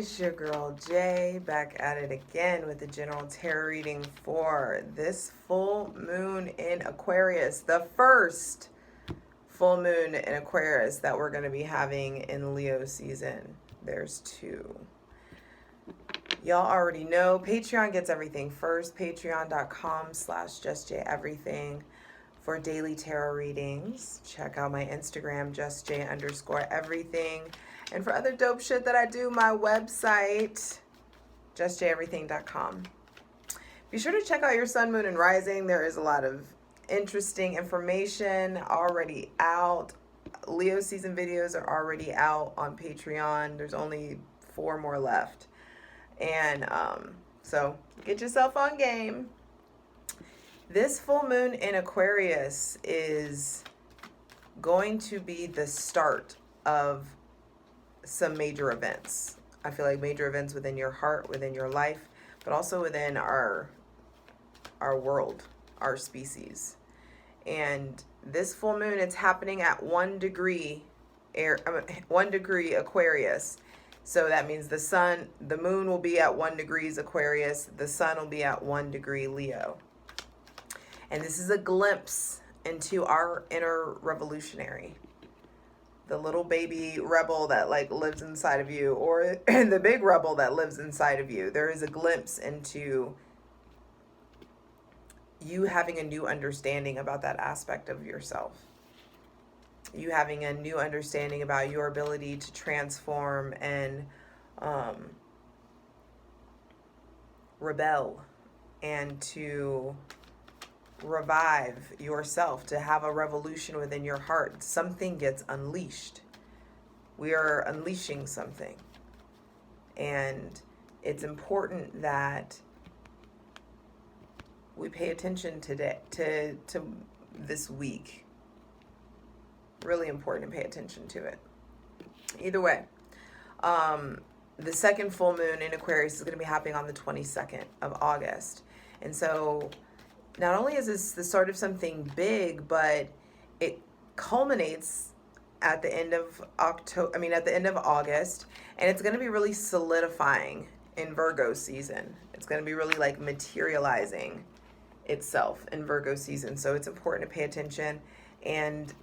It's your girl Jay back at it again with the general tarot reading for this full moon in Aquarius, the first full moon in Aquarius that we're going to be having in Leo season. There's two. Y'all already know Patreon gets everything first. Patreon.com/justjeverything for daily tarot readings. Check out my Instagram, justj_everything. And for other dope shit that I do, my website, justjeverything.com. Be sure to check out your sun, moon, and rising. There is a lot of interesting information already out. Leo season videos are already out on Patreon. There's only 4 more left. And so get yourself on game. This full moon in Aquarius is going to be the start of some major events. I feel like major events within your heart, within your life, but also within our world, our species. And this full moon, it's happening at 1 degree 1 degree Aquarius. So that means the moon will be at 1 degrees Aquarius, the sun will be at 1 degree Leo. And this is a glimpse into our inner revolutionary. The little baby rebel that lives inside of you, or the big rebel that lives inside of you. There is a glimpse into you having a new understanding about that aspect of yourself. You having a new understanding about your ability to transform and rebel and to revive yourself, to have a revolution within your heart. Something gets unleashed. We are unleashing something. And it's important that we pay attention to this week. Really important to pay attention to it. Either way, the second full moon in Aquarius is going to be happening on the 22nd of August. And so not only is this the start of something big, but it culminates at the end of at the end of August, and it's going to be really solidifying in Virgo season. It's going to be really materializing itself in Virgo season. So it's important to pay attention. And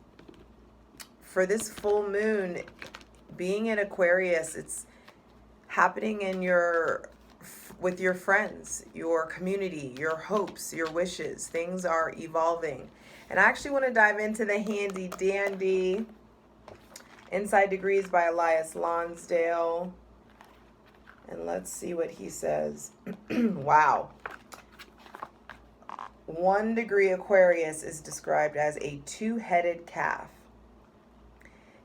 for this full moon being in Aquarius, it's happening with your friends, your community, your hopes, your wishes. Things are evolving. And I actually want to dive into the handy dandy Inside Degrees by Elias Lonsdale. And let's see what he says. Wow. 1 degree Aquarius is described as a 2-headed calf.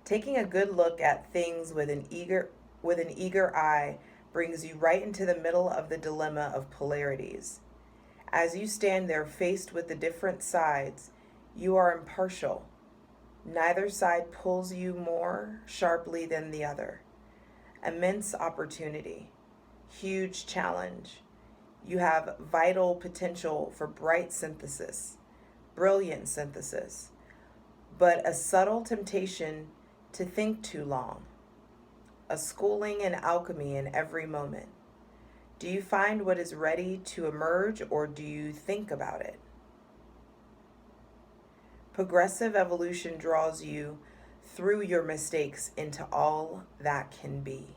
Taking a good look at things with an eager eye brings you right into the middle of the dilemma of polarities. As you stand there faced with the different sides, you are impartial. Neither side pulls you more sharply than the other. Immense opportunity. Huge challenge. You have vital potential for bright synthesis, brilliant synthesis, but a subtle temptation to think too long. A schooling in alchemy in every moment. Do you find what is ready to emerge, or do you think about it? Progressive evolution draws you through your mistakes into all that can be.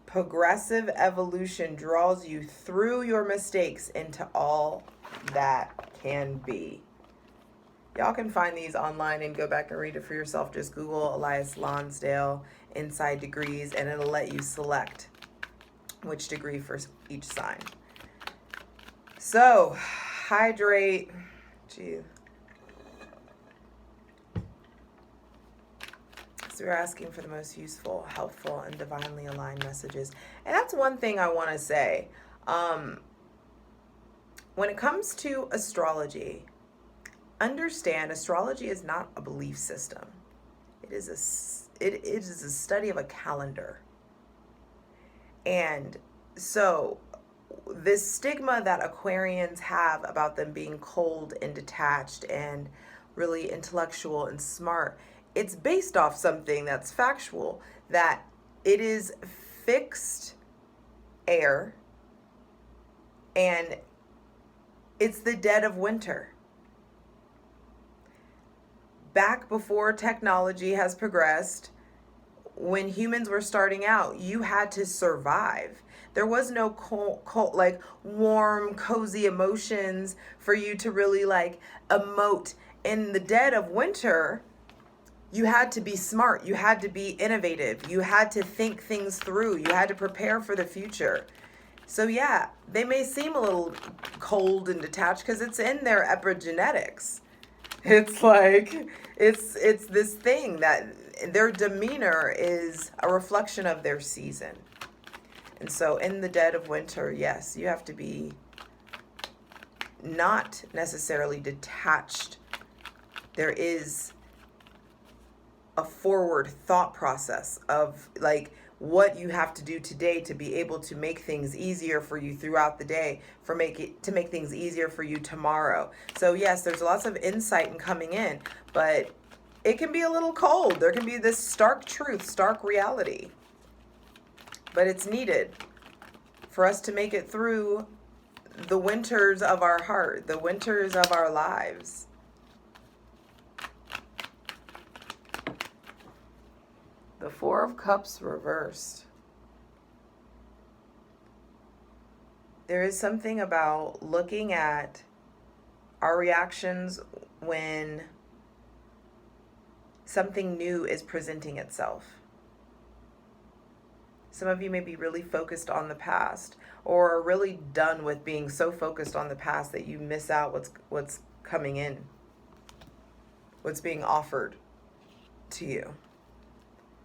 Progressive evolution draws you through your mistakes into all that can be. Y'all can find these online and go back and read it for yourself. Just Google Elias Lonsdale Inside Degrees, and it'll let you select which degree for each sign. So, hydrate. So we're asking for the most useful, helpful, and divinely aligned messages. And that's one thing I want to say. When it comes to astrology, understand astrology is not a belief system. It is a study of a calendar. And so this stigma that Aquarians have about them being cold and detached and really intellectual and smart, it's based off something that's factual, that it is fixed air, and it's the dead of winter. Back before technology has progressed, when humans were starting out, you had to survive. There was no cold, like warm, cozy emotions for you to really like emote. In the dead of winter, you had to be smart. You had to be innovative. You had to think things through. You had to prepare for the future. So yeah, they may seem a little cold and detached because it's in their epigenetics. It's like it's this thing that their demeanor is a reflection of their season. And so in the dead of winter, yes, you have to be not necessarily detached. There is a forward thought process of like what you have to do today to be able to make things easier for you throughout the day, to make things easier for you tomorrow. So yes, there's lots of insight in coming in, but it can be a little cold. There can be this stark truth, stark reality. But it's needed for us to make it through the winters of our heart, the winters of our lives. The Four of Cups reversed. There is something about looking at our reactions when something new is presenting itself. Some of you may be really focused on the past, or are really done with being so focused on the past that you miss out what's coming in, what's being offered to you.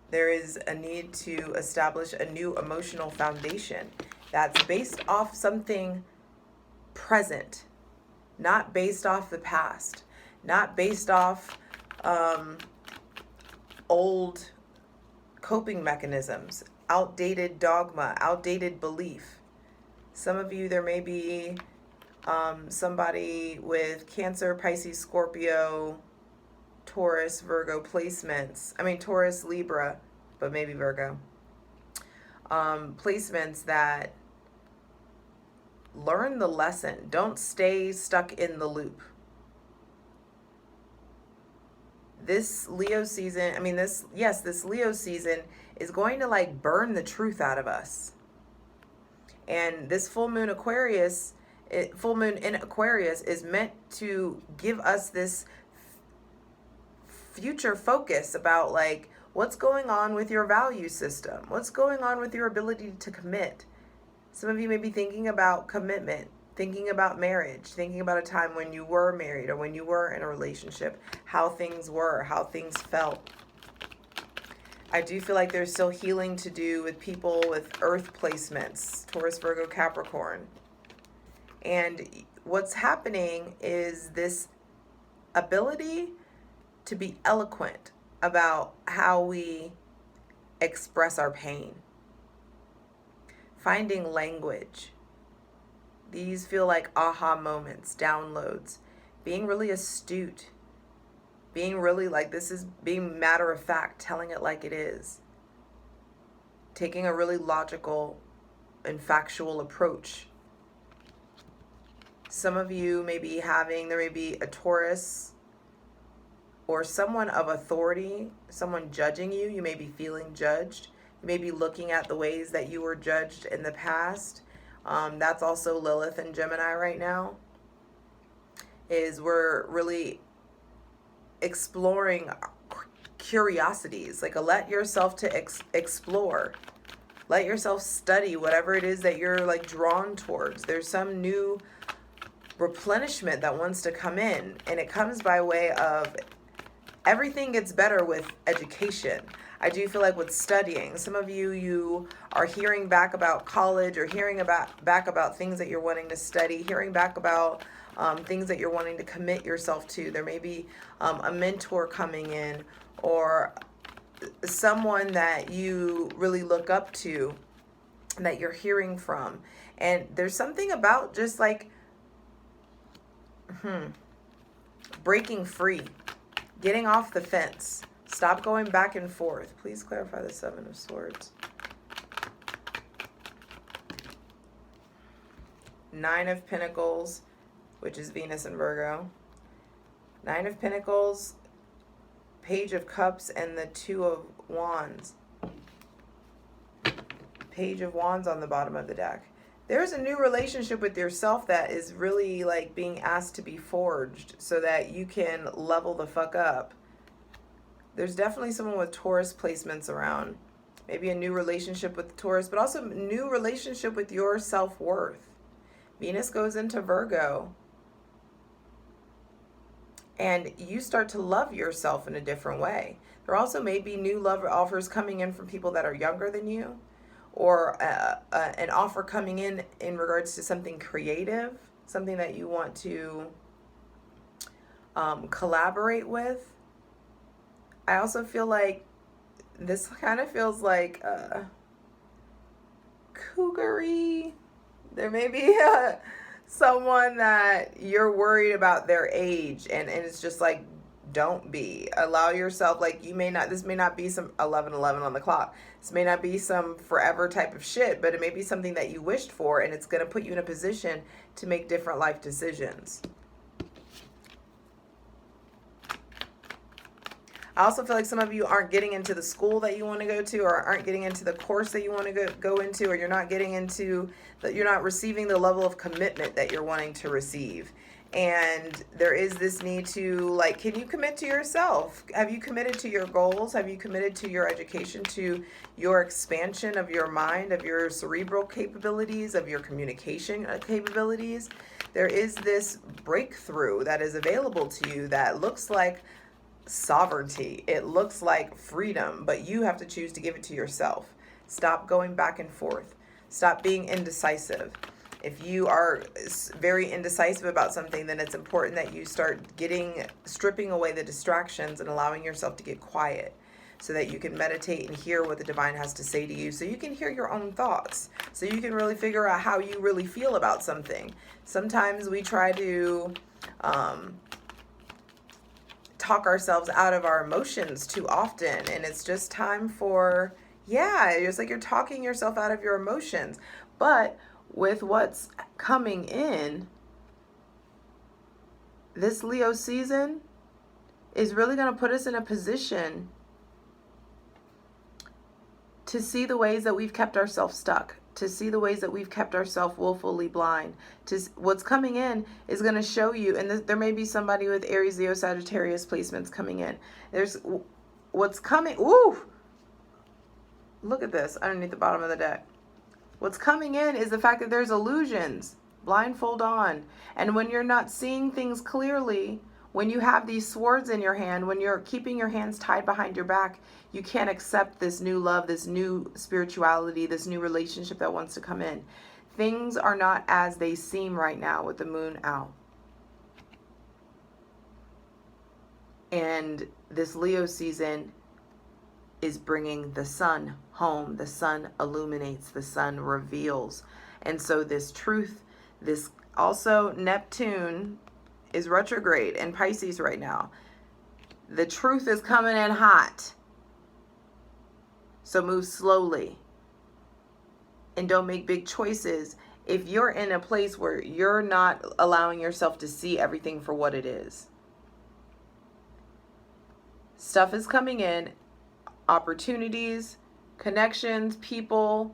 There is a need to establish a new emotional foundation that's based off something present, not based off the past, not based off old coping mechanisms, outdated dogma, outdated belief. Some of you, there may be somebody with Cancer, Pisces, Scorpio, Taurus, Virgo placements. Taurus, Libra, but maybe Virgo. Placements that learn the lesson. Don't stay stuck in the loop. This Leo season, this Leo season is going to like burn the truth out of us. And this full moon in Aquarius is meant to give us this future focus about like what's going on with your value system, what's going on with your ability to commit. Some of you may be thinking about commitment, thinking about marriage, thinking about a time when you were married or when you were in a relationship, how things were, how things felt. I do feel like there's still healing to do with people with earth placements, Taurus, Virgo, Capricorn. And what's happening is this ability to be eloquent about how we express our pain. Finding language. These feel like aha moments, downloads. Being really astute. Being really like, this is being matter of fact, telling it like it is. Taking a really logical and factual approach. Some of you may be there may be a Taurus or someone of authority, someone judging you. You may be feeling judged. You may be looking at the ways that you were judged in the past. That's also Lilith and Gemini right now. We're really exploring curiosities. Like let yourself to explore. Let yourself study whatever it is that you're like drawn towards. There's some new replenishment that wants to come in, and it comes by way of everything gets better with education. I do feel like with studying, some of you are hearing back about college or hearing back about things that you're wanting to study, hearing back about things that you're wanting to commit yourself to. There may be a mentor coming in or someone that you really look up to that you're hearing from. And there's something about just like breaking free. Getting off the fence. Stop going back and forth. Please clarify the Seven of Swords. Nine of Pentacles, which is Venus in Virgo. Nine of Pentacles, Page of Cups, and the Two of Wands. Page of Wands on the bottom of the deck. There's a new relationship with yourself that is really like being asked to be forged so that you can level the fuck up. There's definitely someone with Taurus placements around. Maybe a new relationship with Taurus, but also a new relationship with your self-worth. Venus goes into Virgo. And you start to love yourself in a different way. There also may be new love offers coming in from people that are younger than you, or an offer coming in regards to something creative, something that you want to collaborate with. I also feel like this kind of feels like cougary. There may be someone that you're worried about their age, and it's just like, don't be. Allow yourself, like, this may not be some 11:11 on the clock. This may not be some forever type of shit, but it may be something that you wished for, and it's going to put you in a position to make different life decisions. I also feel like some of you aren't getting into the school that you want to go to, or aren't getting into the course that you want to go into, or you're not getting into that, you're not receiving the level of commitment that you're wanting to receive. And there is this need to, like, can you commit to yourself? Have you committed to your goals? Have you committed to your education, to your expansion of your mind, of your cerebral capabilities, of your communication capabilities? There is this breakthrough that is available to you that looks like sovereignty. It looks like freedom, but you have to choose to give it to yourself. Stop going back and forth. Stop being indecisive. If you are very indecisive about something, then it's important that you start stripping away the distractions and allowing yourself to get quiet so that you can meditate and hear what the divine has to say to you, so you can hear your own thoughts, so you can really figure out how you really feel about something. Sometimes we try to talk ourselves out of our emotions too often, and it's just time for, it's like you're talking yourself out of your emotions. But with what's coming in, this Leo season is really going to put us in a position to see the ways that we've kept ourselves stuck, to see the ways that we've kept ourselves willfully blind. What's coming in is going to show you, and there may be somebody with Aries, Leo, Sagittarius placements coming in. There's what's coming. Ooh, look at this underneath the bottom of the deck. What's coming in is the fact that there's illusions, blindfold on. And when you're not seeing things clearly, when you have these swords in your hand, when you're keeping your hands tied behind your back, you can't accept this new love, this new spirituality, this new relationship that wants to come in. Things are not as they seem right now with the moon out. And this Leo season is bringing the sun home. The sun illuminates, the sun reveals. And so this truth, this also Neptune is retrograde in Pisces right now. The truth is coming in hot. So move slowly and don't make big choices if you're in a place where you're not allowing yourself to see everything for what it is. Stuff is coming in. Opportunities, connections, people,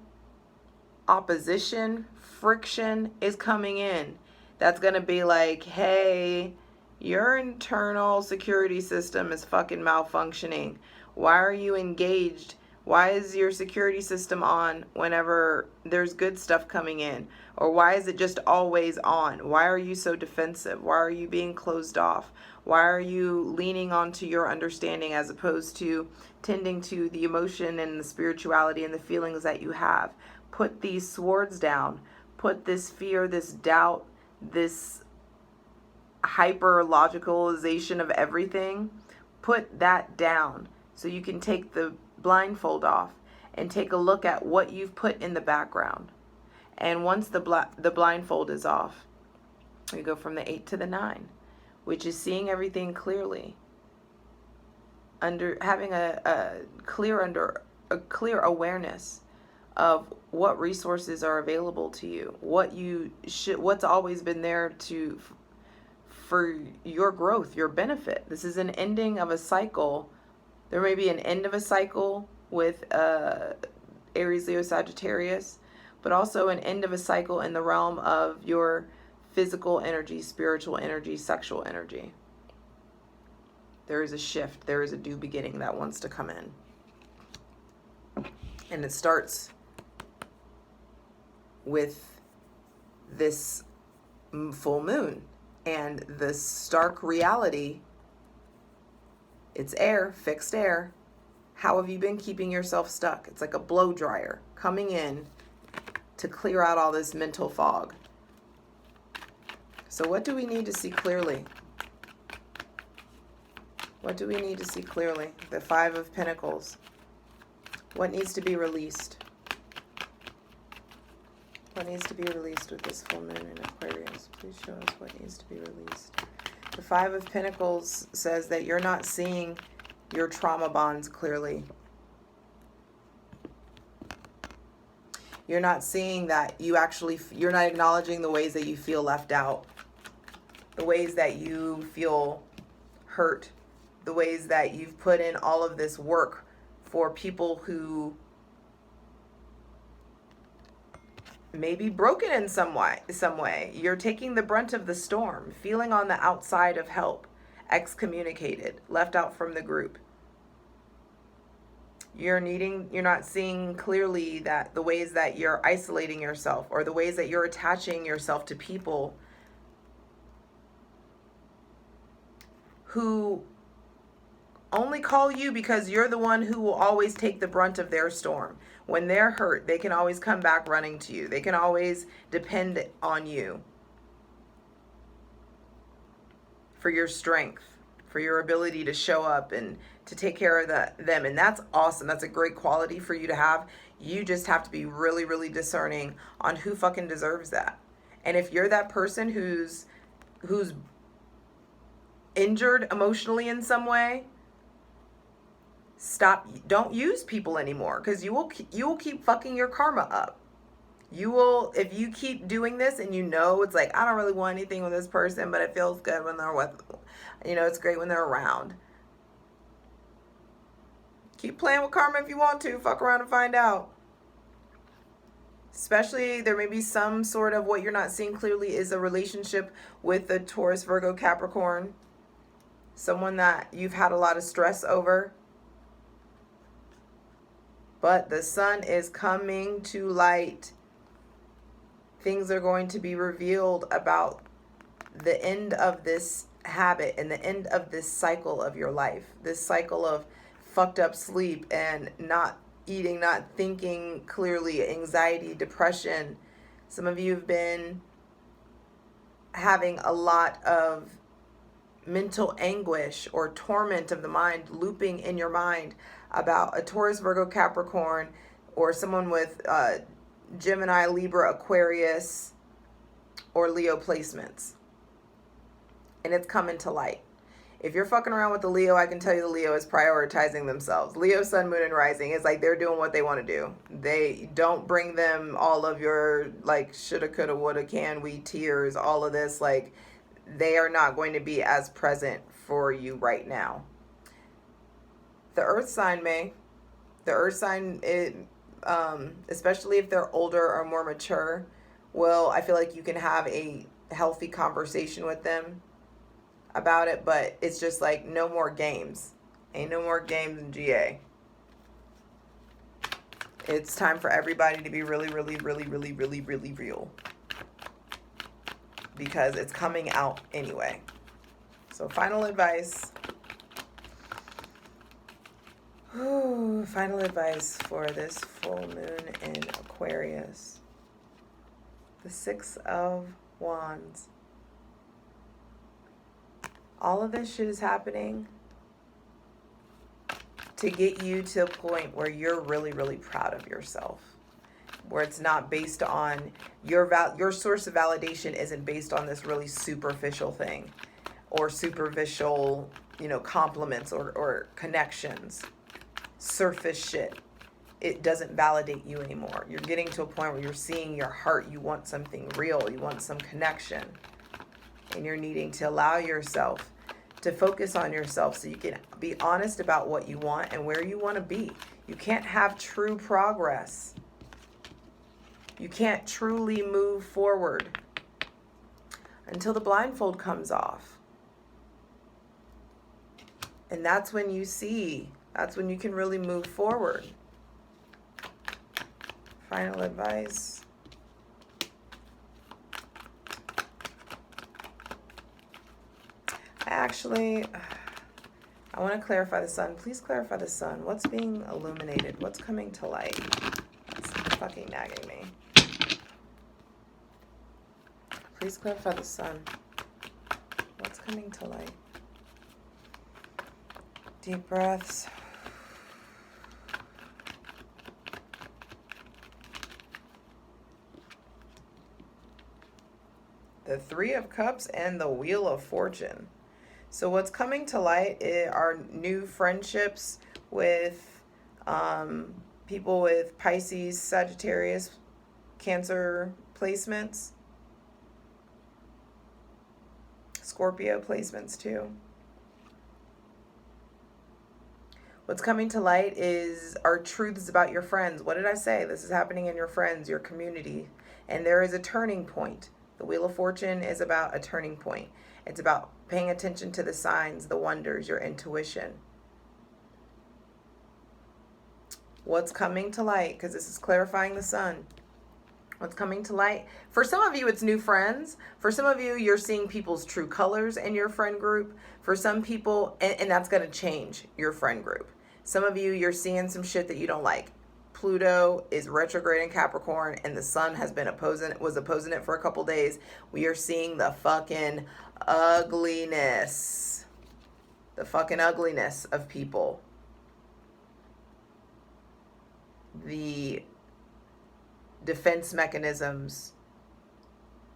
opposition, friction is coming in. That's going to be like, hey, your internal security system is fucking malfunctioning. Why are you engaged? Why is your security system on whenever there's good stuff coming in? Or why is it just always on? Why are you so defensive? Why are you being closed off? Why are you leaning onto your understanding as opposed to tending to the emotion and the spirituality and the feelings that you have? Put these swords down. Put this fear, this doubt, this hyper-logicalization of everything. Put that down so you can take the blindfold off and take a look at what you've put in the background. And once the blindfold is off, we go from the 8 to the 9, which is seeing everything clearly, having a clear awareness of what resources are available to you, what's always been there for your growth, your benefit. This is an ending of a cycle. There may be an end of a cycle with Aries, Leo, Sagittarius, but also an end of a cycle in the realm of your physical energy, spiritual energy, sexual energy. There is a shift. There is a new beginning that wants to come in. And it starts with this full moon and the stark reality. It's air, fixed air. How have you been keeping yourself stuck? It's like a blow dryer coming in to clear out all this mental fog. So what do we need to see clearly? What do we need to see clearly? The Five of Pentacles. What needs to be released? What needs to be released with this full moon in Aquarius? Please show us what needs to be released. The Five of Pentacles says that you're not seeing your trauma bonds clearly. You're not seeing that you're not acknowledging the ways that you feel left out, the ways that you feel hurt, the ways that you've put in all of this work for people who may be broken in some way. You're taking the brunt of the storm, feeling on the outside of help, excommunicated, left out from the group. You're not seeing clearly that the ways that you're isolating yourself or the ways that you're attaching yourself to people who only call you because you're the one who will always take the brunt of their storm. When they're hurt, they can always come back running to you. They can always depend on you for your strength, for your ability to show up and to take care of them. And that's awesome. That's a great quality for you to have. You just have to be really, really discerning on who fucking deserves that. And if you're that person who's injured emotionally in some way, stop. Don't use people anymore, because you will keep fucking your karma up. You will, if you keep doing this and you know it's like, I don't really want anything with this person, but it feels good when they're with, it's great when they're around. Keep playing with karma if you want to. Fuck around and find out. Especially, there may be some sort of, what you're not seeing clearly is a relationship with the Taurus, Virgo, Capricorn. Someone that you've had a lot of stress over. But the sun is coming to light. Things are going to be revealed about the end of this habit and the end of this cycle of your life. This cycle of fucked up sleep and not eating, not thinking clearly, anxiety, depression. Some of you have been having a lot of mental anguish or torment of the mind looping in your mind about a Taurus, Virgo, Capricorn, or someone with Gemini, Libra, Aquarius, or Leo placements. And it's coming to light. If you're fucking around with the Leo, I can tell you the Leo is prioritizing themselves. Leo, sun, moon, and rising is like they're doing what they want to do. They don't bring them all of your like shoulda, coulda, woulda, can, we, tears, all of this. Like, they are not going to be as present for you right now. The earth sign may. The earth sign, especially if they're older or more mature, I feel like you can have a healthy conversation with them about it, but it's just like no more games. Ain't no more games in GA. It's time for everybody to be really, really, really, really, really, really real. Because it's coming out anyway. So final advice. Final advice for this full moon in Aquarius. The Six of Wands. All of this shit is happening to get you to a point where you're really, really proud of yourself. Where it's not based on your source of validation isn't based on this really superficial thing or superficial, compliments or connections, surface shit. it doesn't validate you anymore. You're getting to a point where you're seeing your heart. You want something real. You want some connection. And you're needing to allow yourself to focus on yourself so you can be honest about what you want and where you want to be. You can't have true progress. You can't truly move forward until the blindfold comes off. And that's when you see, that's when you can really move forward. Final advice. Actually, I want to clarify the sun. Please clarify the sun. What's being illuminated? What's coming to light? That's fucking nagging me. Please clarify the sun. What's coming to light? Deep breaths. The Three of Cups and the Wheel of Fortune. So what's coming to light are new friendships with people with Pisces, Sagittarius, Cancer placements. Scorpio placements too. What's coming to light are truths about your friends. What did I say? This is happening in your friends, your community. And there is a turning point. The Wheel of Fortune is about a turning point. It's about paying attention to the signs, the wonders, your intuition. What's coming to light? Because this is clarifying the sun. What's coming to light? For some of you, it's new friends. For some of you, you're seeing people's true colors in your friend group. For some people, and that's going to change your friend group. Some of you, you're seeing some shit that you don't like. Pluto is retrograde in Capricorn, and the sun was opposing it for a couple days. We are seeing the fucking ugliness. The fucking ugliness of people. The defense mechanisms,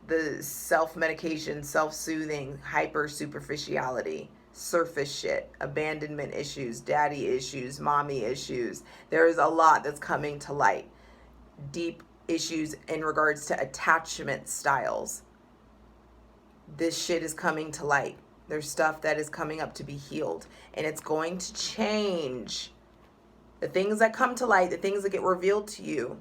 the self-medication, self-soothing, hyper superficiality, surface shit, abandonment issues, daddy issues, mommy issues. There is a lot that's coming to light. Deep issues in regards to attachment styles. This shit is coming to light. There's stuff that is coming up to be healed, and it's going to change. The things that come to light, the things that get revealed to you,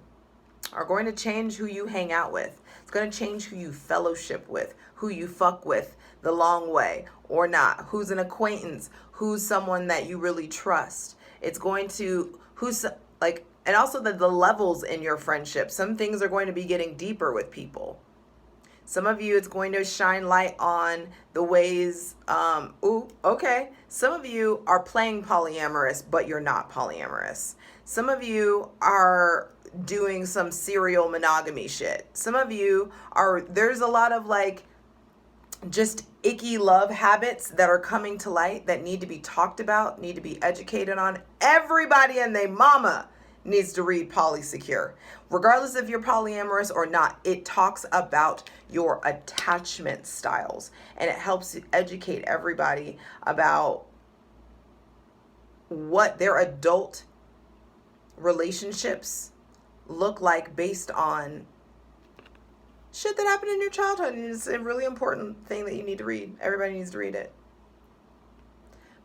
are going to change who you hang out with. It's going to change who you fellowship with, who you fuck with the long way or not, who's an acquaintance, who's someone that you really trust. It's going to, and also the levels in your friendship. Some things are going to be getting deeper with people. Some of you, it's going to shine light on the ways, Some of you are playing polyamorous, but you're not polyamorous. Some of you are doing some serial monogamy shit. Some of you there's a lot of just icky love habits that are coming to light that need to be talked about, need to be educated on. Everybody and their mama needs to read Polysecure. Regardless if you're polyamorous or not, it talks about your attachment styles, and it helps educate everybody about what their adult relationships look like based on shit that happened in your childhood. And it's a really important thing that you need to read. Everybody needs to read it.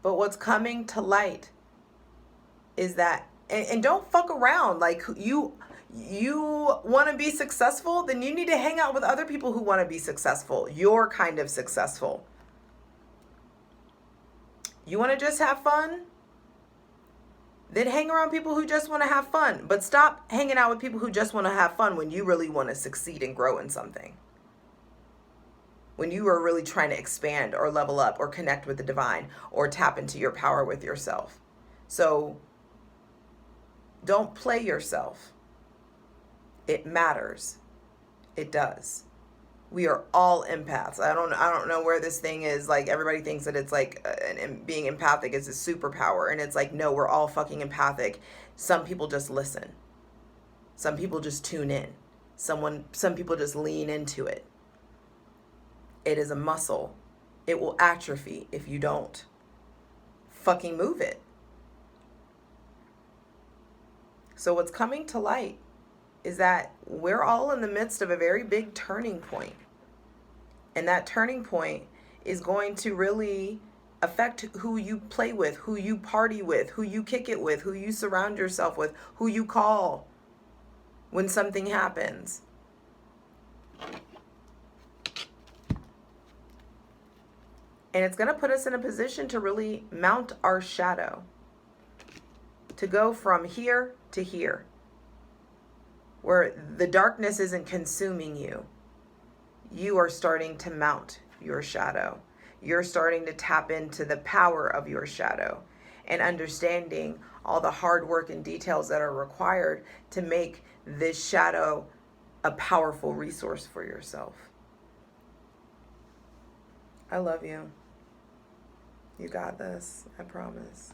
But what's coming to light is that, and don't fuck around. Like, you want to be successful, then you need to hang out with other people who want to be successful. Your kind of successful. You want to just have fun? Then hang around people who just want to have fun. But stop hanging out with people who just want to have fun when you really want to succeed and grow in something. When you are really trying to expand or level up or connect with the divine or tap into your power with yourself. So don't play yourself. It matters. It does. We are all empaths. I don't know where this thing is. Like, everybody thinks that it's like being empathic is a superpower, and it's like, no, we're all fucking empathic. Some people just listen. Some people just tune in. Some people just lean into it. It is a muscle. It will atrophy if you don't fucking move it. So what's coming to light is that we're all in the midst of a very big turning point. And that turning point is going to really affect who you play with, who you party with, who you kick it with, who you surround yourself with, who you call when something happens. And it's going to put us in a position to really mount our shadow, to go from here to here, where the darkness isn't consuming you. You are starting to mount your shadow. You're starting to tap into the power of your shadow and understanding all the hard work and details that are required to make this shadow a powerful resource for yourself. I love you. You got this. I promise.